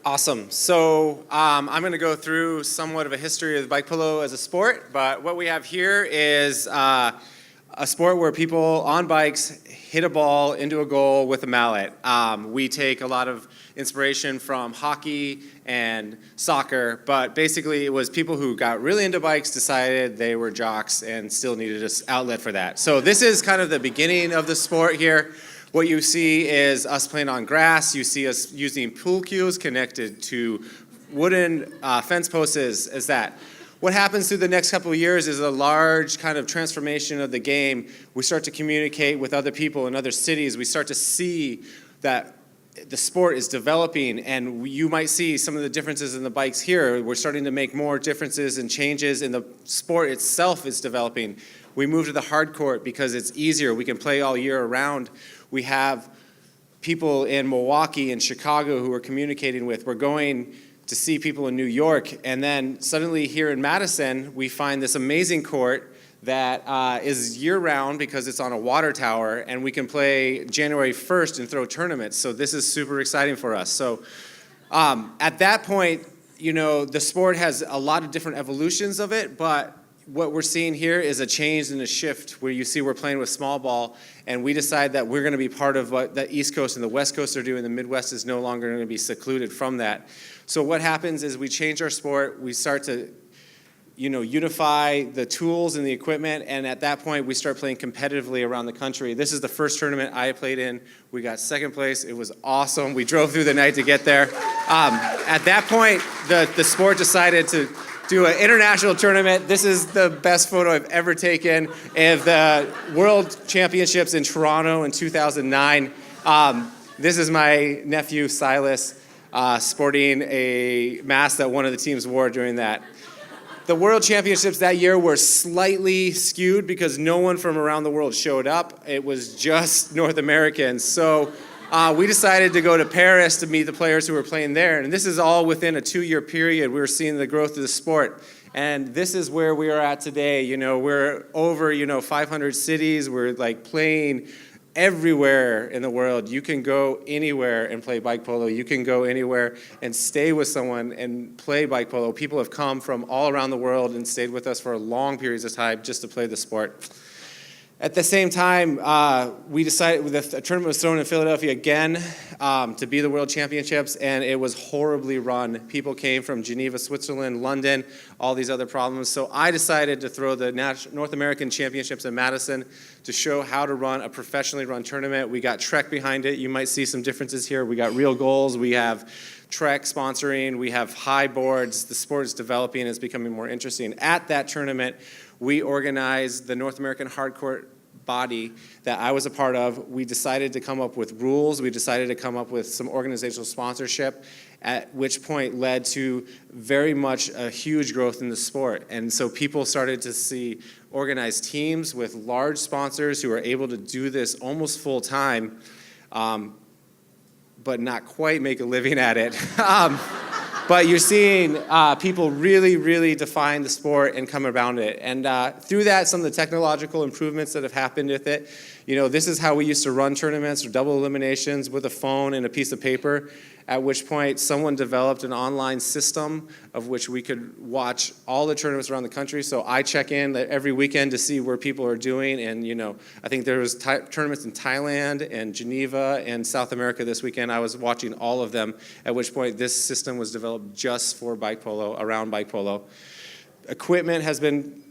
Awesome. So I'm going to go through somewhat of a history of bike polo as a sport, but what we have here is a sport where people on bikes hit a ball into a goal with a mallet. We take a lot of inspiration from hockey and soccer, but basically it was people who got really into bikes, decided they were jocks, and still needed an outlet for that. So this is kind of the beginning of the sport here. What you see is us playing on grass. You see us using pool cues connected to wooden fence posts as that. What happens through the next couple of years is a large kind of transformation of the game. We start to communicate with other people in other cities. We start to see that the sport is developing, and you might see some of the differences in the bikes here. We're starting to make more differences and changes, and the sport itself is developing. We move to the hard court because it's easier. We can play all year around. We have people in Milwaukee and Chicago who we're communicating with. We're going to see people in New York, and then suddenly here in Madison, we find this amazing court that is year-round because it's on a water tower, and we can play January 1st and throw tournaments. So this is super exciting for us. So at that point, you know, the sport has a lot of different evolutions of it, but what we're seeing here is a change and a shift where you see we're playing with small ball, and we decide that we're going to be part of what the East Coast and the West Coast are doing. The Midwest is no longer going to be secluded from that. So what happens is we change our sport, we start to unify the tools and the equipment, and at that point we start playing competitively around the country. This is the first tournament I played in. We got second place. It was awesome. We drove through the night to get there. At that point, the sport decided to do an international tournament. This is the best photo I've ever taken of the World Championships in Toronto in 2009. This is my nephew Silas sporting a mask that one of the teams wore during that. The World Championships that year were slightly skewed because no one from around the world showed up. It was just North Americans. So we decided to go to Paris to meet the players who were playing there. And this is all within a 2-year period. We were seeing the growth of the sport. And this is where we are at today. You know, we're over, 500 cities. We're like playing everywhere in the world. You can go anywhere and play bike polo. You can go anywhere and stay with someone and play bike polo. People have come from all around the world and stayed with us for long periods of time just to play the sport. At the same time, we decided the tournament was thrown in Philadelphia again to be the World Championships, and it was horribly run. People came from Geneva, Switzerland, London, all these other problems. So I decided to throw the North American Championships in Madison to show how to run a professionally run tournament. We got Trek behind it. You might see some differences here. We got real goals. We have Trek sponsoring. We have high boards. The sport is developing. It's becoming more interesting. At that tournament, we organized the North American Hardcourt body that I was a part of. We decided to come up with rules. We decided to come up with some organizational sponsorship, at which point led to very much a huge growth in the sport. And so people started to see organized teams with large sponsors who are able to do this almost full time, but not quite make a living at it. But you're seeing people really, really define the sport and come around it. And through that, some of the technological improvements that have happened with it. This is how we used to run tournaments, or double eliminations with a phone and a piece of paper, at which point someone developed an online system of which we could watch all the tournaments around the country. So I check in every weekend to see where people are doing. And, I think there was tournaments in Thailand and Geneva and South America this weekend. I was watching all of them, at which point this system was developed just for bike polo, around bike polo. Equipment has been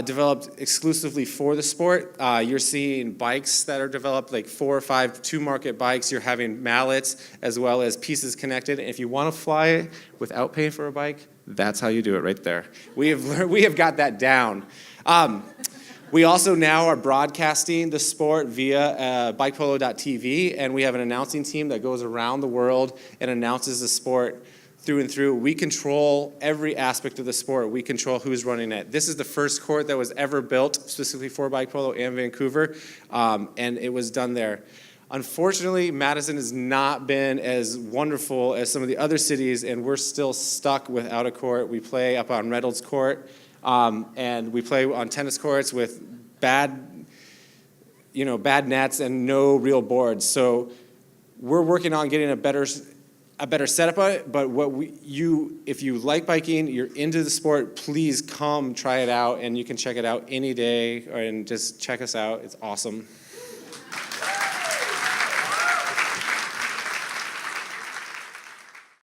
developed exclusively for the sport. You're seeing bikes that are developed, like 4 or 5 two-market bikes. You're having mallets as well as pieces connected. And if you want to fly without paying for a bike, that's how you do it right there. We have got that down. We also now are broadcasting the sport via bikepolo.tv, and we have an announcing team that goes around the world and announces the sport through and through. We control every aspect of the sport. We control who's running it. This is the first court that was ever built specifically for bike polo in Vancouver, and it was done there. Unfortunately, Madison has not been as wonderful as some of the other cities, and we're still stuck without a court. We play up on Reynolds Court, and we play on tennis courts with bad nets and no real boards. So we're working on getting a better a better setup of it, but if you like biking, you're into the sport, please come try it out, and you can check it out any day, and just check us out. It's awesome.